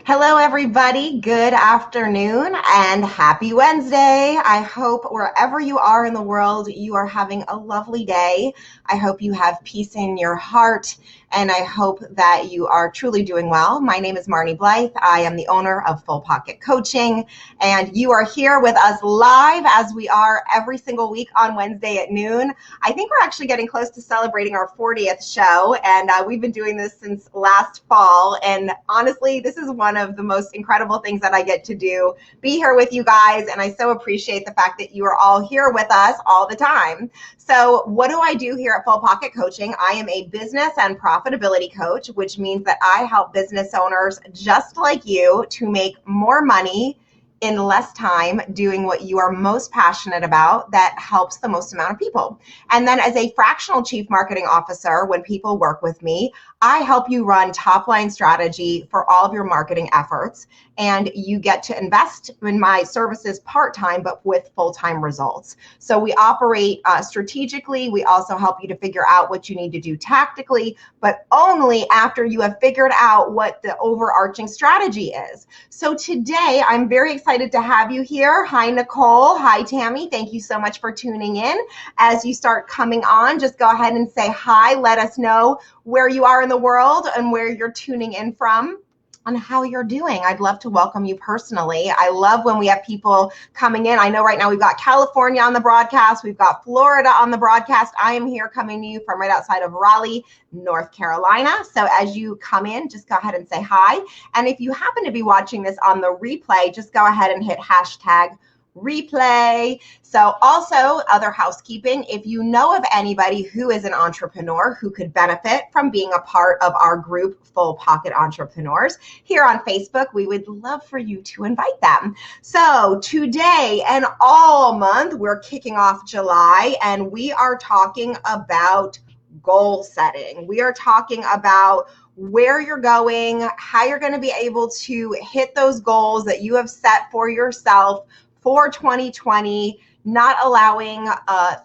Hello, everybody. Good afternoon and happy Wednesday. I hope wherever you are in the world, you are having a lovely day. I hope you have peace in your heart and I hope that you are truly doing well. My name is Marni Blythe. I am the owner of Full Pocket Coaching, and you are here with us live as we are every single week on Wednesday at noon. I think we're actually getting close to celebrating our 40th show, and we've been doing this since last fall. And honestly, this is one of the most incredible things that I get to do, be here with you guys, and I so appreciate the fact that you are all here with us all the time. So what do I do here at Full Pocket Coaching? I am a business and profitability coach, which means that I help business owners just like you to make more money in less time doing what you are most passionate about that helps the most amount of people. And then as a fractional chief marketing officer, when people work with me, I help you run top line strategy for all of your marketing efforts, and you get to invest in my services part-time but with full-time results. So we operate strategically. We also help you to figure out what you need to do tactically, but only after you have figured out what the overarching strategy is. So today I'm very excited to have you here. Hi, Nicole. Hi, Tammy. Thank you so much for tuning in. As you start coming on, just go ahead and say hi. Let us know where you are in the world and where you're tuning in from and how you're doing. I'd love to welcome you personally. I love when we have people coming in. I know right now we've got California on the broadcast. We've got Florida on the broadcast. I am here coming to you from right outside of Raleigh, North Carolina. So as you come in, just go ahead and say hi. And if you happen to be watching this on the replay, just go ahead and hit hashtag replay. So also, other housekeeping, if you know of anybody who is an entrepreneur who could benefit from being a part of our group, Full Pocket Entrepreneurs, here on Facebook, we would love for you to invite them. So today and all month, we're kicking off July, and we are talking about goal setting. We are talking about where you're going, how you're going to be able to hit those goals that you have set for yourself for 2020, not allowing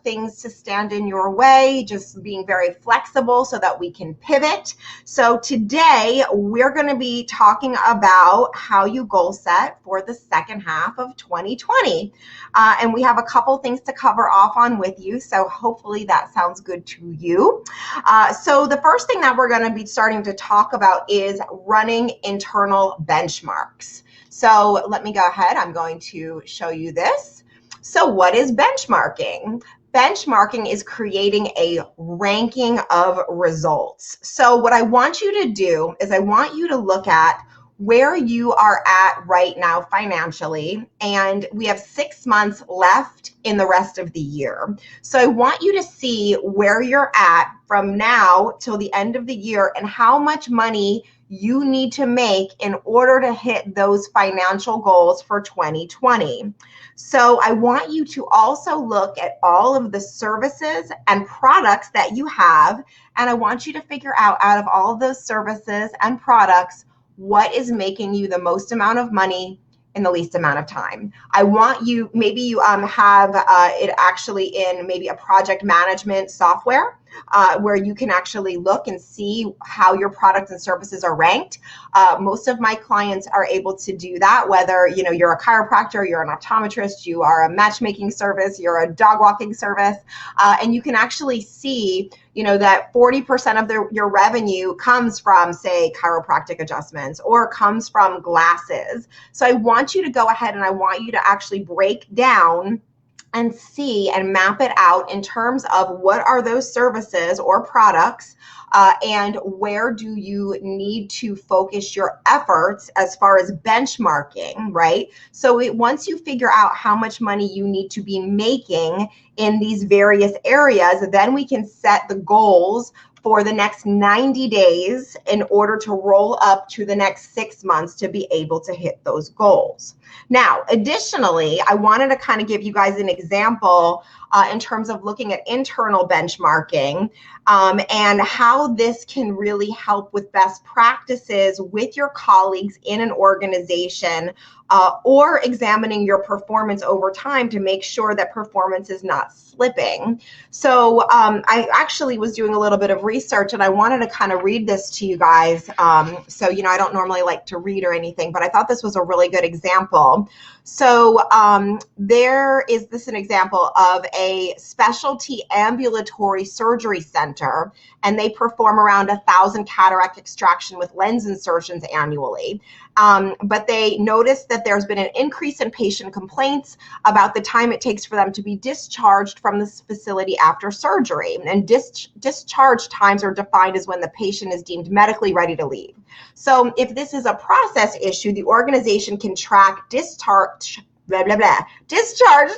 things to stand in your way, just being very flexible so that we can pivot. So today we're going to be talking about how you goal set for the second half of 2020. And we have a couple things to cover off on with you. So hopefully that sounds good to you. So the first thing that we're going to be starting to talk about is running internal benchmarks. So let me go ahead. I'm going to show you this. So what is benchmarking? Benchmarking is creating a ranking of results. So what I want you to do is I want you to look at where you are at right now financially, and we have 6 months left in the rest of the year. So I want you to see where you're at from now till the end of the year and how much money you need to make in order to hit those financial goals for 2020. So I want you to also look at all of the services and products that you have, and I want you to figure out of all of those services and products, what is making you the most amount of money in the least amount of time. I want you, maybe you have it actually in maybe a project management software where you can actually look and see how your products and services are ranked. Most of my clients are able to do that, whether you're a chiropractor, you're an optometrist, you are a matchmaking service, you're a dog walking service, and you can actually see that 40% of your revenue comes from, say, chiropractic adjustments or comes from glasses. So I want you to go ahead and I want you to actually break down and see and map it out in terms of what are those services or products and where do you need to focus your efforts as far as benchmarking, right? So once you figure out how much money you need to be making in these various areas, then we can set the goals for the next 90 days in order to roll up to the next 6 months to be able to hit those goals. Now, additionally, I wanted to kind of give you guys an example in terms of looking at internal benchmarking and how this can really help with best practices with your colleagues in an organization, or examining your performance over time to make sure that performance is not slipping. So I actually was doing a little bit of research, and I wanted to kind of read this to you guys. So, I don't normally like to read or anything, but I thought this was a really good example. So this is an example of a specialty ambulatory surgery center, and they perform around 1,000 cataract extraction with lens insertions annually. But they noticed that there's been an increase in patient complaints about the time it takes for them to be discharged from this facility after surgery. And discharge times are defined as when the patient is deemed medically ready to leave. So if this is a process issue, the organization can track discharge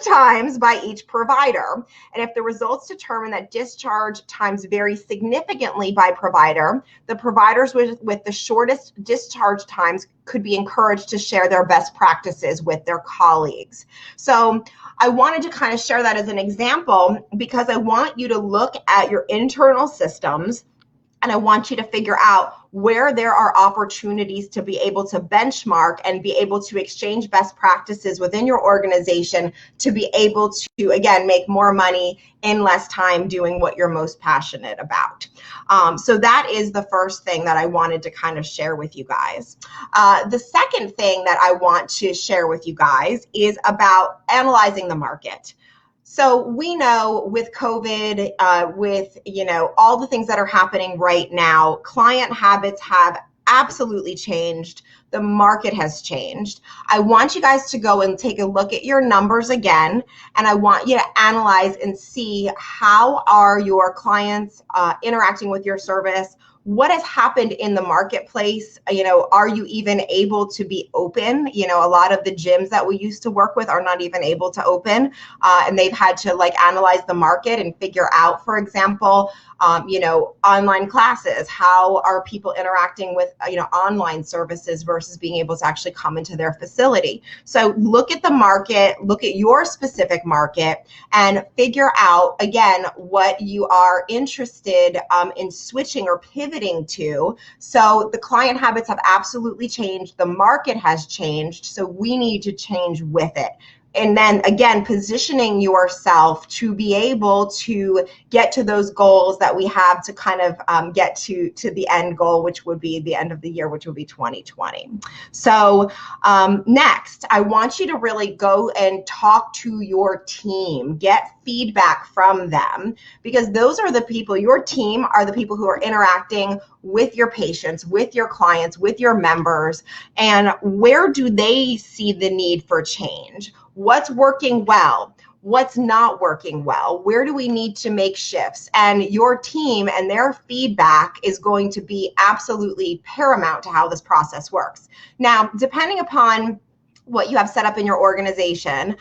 times by each provider. And if the results determine that discharge times vary significantly by provider, the providers with the shortest discharge times could be encouraged to share their best practices with their colleagues. So I wanted to kind of share that as an example because I want you to look at your internal systems, and I want you to figure out where there are opportunities to be able to benchmark and be able to exchange best practices within your organization to be able to, again, make more money in less time doing what you're most passionate about. So that is the first thing that I wanted to kind of share with you guys. The second thing that I want to share with you guys is about analyzing the market. So we know with COVID, with all the things that are happening right now, client habits have absolutely changed. The market has changed. I want you guys to go and take a look at your numbers again, and I want you to analyze and see how are your clients interacting with your service. What has happened in the marketplace? Are you even able to be open? A lot of the gyms that we used to work with are not even able to open, and they've had to analyze the market and figure out, for example, online classes. How are people interacting with, online services versus being able to actually come into their facility? So look at the market, look at your specific market, and figure out, again, what you are interested in switching or pivoting to. So the client habits have absolutely changed. The market has changed. So we need to change with it. And then again, positioning yourself to be able to get to those goals that we have to kind of get to the end goal, which would be the end of the year, which would be 2020. So next, I want you to really go and talk to your team, get feedback from them, because those are the people, your team are the people who are interacting with your patients, with your clients, with your members, and where do they see the need for change? What's working well? What's not working well? Where do we need to make shifts? And your team and their feedback is going to be absolutely paramount to how this process works. Now, depending upon what you have set up in your organization.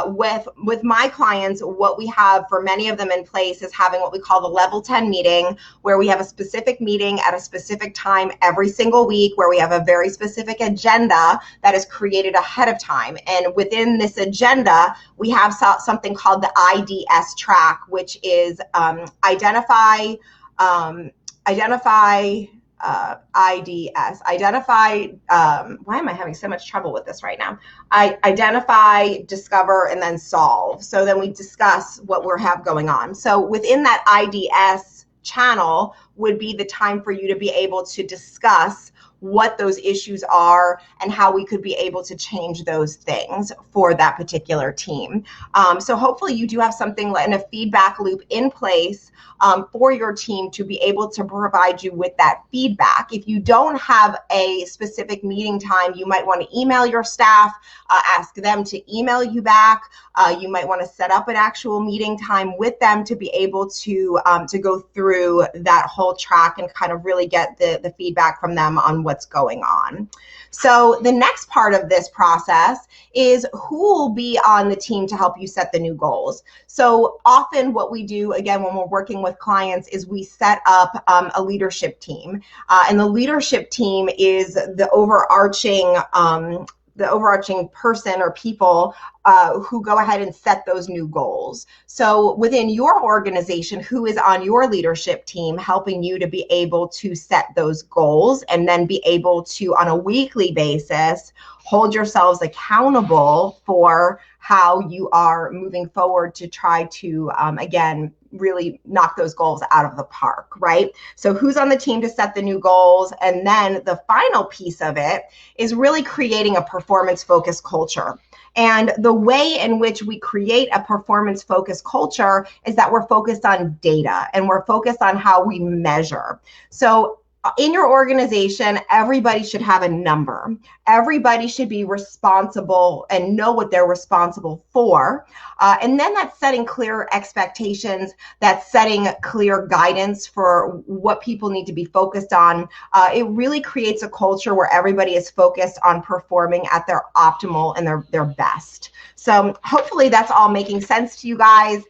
With my clients, what we have for many of them in place is having what we call the level 10 meeting, where we have a specific meeting at a specific time every single week, where we have a very specific agenda that is created ahead of time. And within this agenda, we have something called the IDS track, which is identify, why am I having so much trouble with this right now? Identify, discover, and then solve. So then we discuss what we have going on. So within that IDS channel would be the time for you to be able to discuss what those issues are and how we could be able to change those things for that particular team. So hopefully you do have something in a feedback loop in place for your team to be able to provide you with that feedback. If you don't have a specific meeting time, you might want to email your staff, ask them to email you back. You might want to set up an actual meeting time with them to be able to go through that whole track and kind of really get the feedback from them on what's going on. So the next part of this process is who will be on the team to help you set the new goals. So often what we do, again, when we're working with clients, is we set up a leadership team. And the leadership team is the overarching the overarching person or people who go ahead and set those new goals. So within your organization, who is on your leadership team helping you to be able to set those goals and then be able to, on a weekly basis, hold yourselves accountable for how you are moving forward to try to, again, really knock those goals out of the park, right? So who's on the team to set the new goals? And then the final piece of it is really creating a performance-focused culture. And the way in which we create a performance-focused culture is that we're focused on data and we're focused on how we measure. So in your organization, everybody should have a number. Everybody should be responsible and know what they're responsible for. And then that's setting clear expectations, that's setting clear guidance for what people need to be focused on. It really creates a culture where everybody is focused on performing at their optimal and their best. So hopefully that's all making sense to you guys.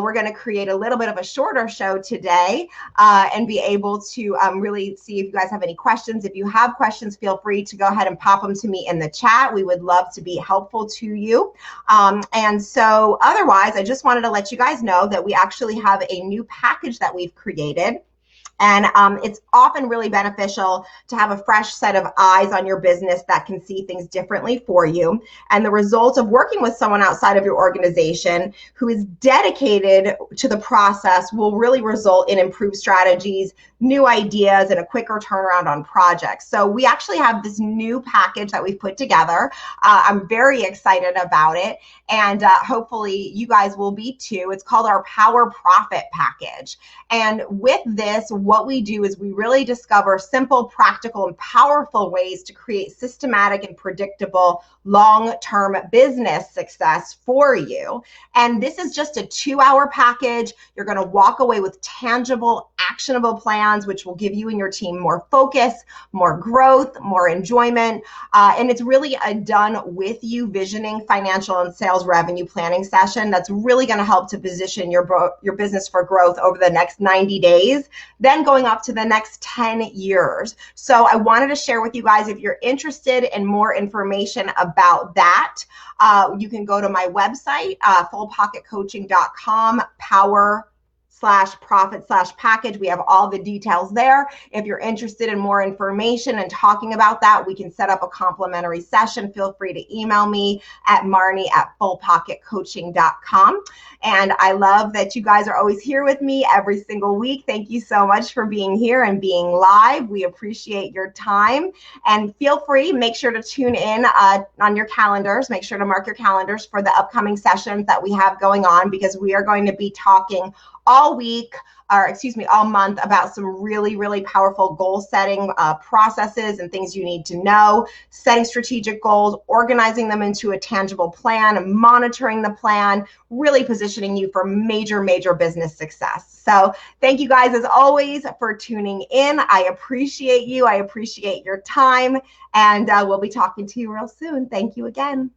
We're going to create a little bit of a shorter show today and be able to really see if you guys have any questions. If you have questions, feel free to go ahead and pop them to me in the chat. We would love to be helpful to you. And so otherwise, I just wanted to let you guys know that we actually have a new package that we've created. And it's often really beneficial to have a fresh set of eyes on your business that can see things differently for you. And the result of working with someone outside of your organization who is dedicated to the process will really result in improved strategies, new ideas, and a quicker turnaround on projects. So we actually have this new package that we've put together. I'm very excited about it. And hopefully you guys will be too. It's called our Power Profit Package. And with this, what we do is we really discover simple, practical, and powerful ways to create systematic and predictable long-term business success for you. And this is just a 2-hour package. You're going to walk away with tangible, actionable plans, which will give you and your team more focus, more growth, more enjoyment. And it's really a done with you visioning, financial, and sales revenue planning session that's really going to help to position your business for growth over the next 90 days, then going up to the next 10 years. So I wanted to share with you guys, if you're interested in more information about that, you can go to my website, fullpocketcoaching.com, power/profit/package. We have all the details there. If you're interested in more information and talking about that, we can set up a complimentary session. Feel free to email me at marni@fullpocketcoaching.com. And I love that you guys are always here with me every single week. Thank you so much for being here and being live. We appreciate your time. And feel free, make sure to tune in on your calendars. Make sure to mark your calendars for the upcoming sessions that we have going on, because we are going to be talking all month about some really, really powerful goal setting processes and things you need to know, setting strategic goals, organizing them into a tangible plan, monitoring the plan, really positioning you for major, major business success. So thank you guys as always for tuning in. I appreciate you. I appreciate your time, and we'll be talking to you real soon. Thank you again.